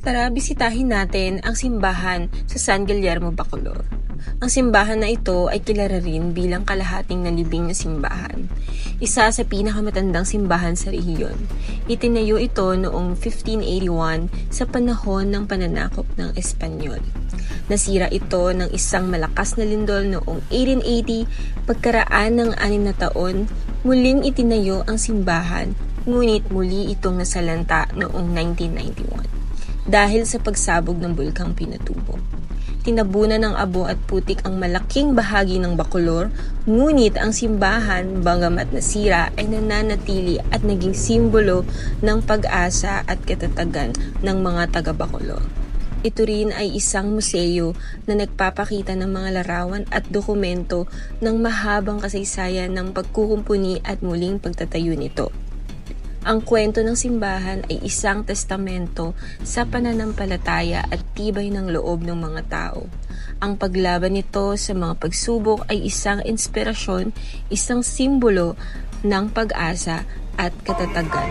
Tara, bisitahin natin ang simbahan sa San Guillermo, Bacolod. Ang simbahan na ito ay kilala rin bilang kalahating nalibing na simbahan. Isa sa pinakamatandang simbahan sa rehiyon. Itinayo ito noong 1581 sa panahon ng pananakop ng Espanyol. Nasira ito ng isang malakas na lindol noong 1880. Pagkaraan ng 6 na taon, muling itinayo ang simbahan, ngunit muli itong nasalanta noong 1991 dahil sa pagsabog ng bulkang Pinatubo. Tinabunan ng abo at putik ang malaking bahagi ng Bacolod, ngunit ang simbahan, bagamat nasira, ay nananatili at naging simbolo ng pag-asa at katatagan ng mga taga-Bacolod. Ito rin ay isang museo na nagpapakita ng mga larawan at dokumento ng mahabang kasaysayan ng pagkukumpuni at muling pagtatayo nito. Ang kwento ng simbahan ay isang testamento sa pananampalataya at tibay ng loob ng mga tao. Ang paglaban nito sa mga pagsubok ay isang inspirasyon, isang simbolo ng pag-asa at katatagan.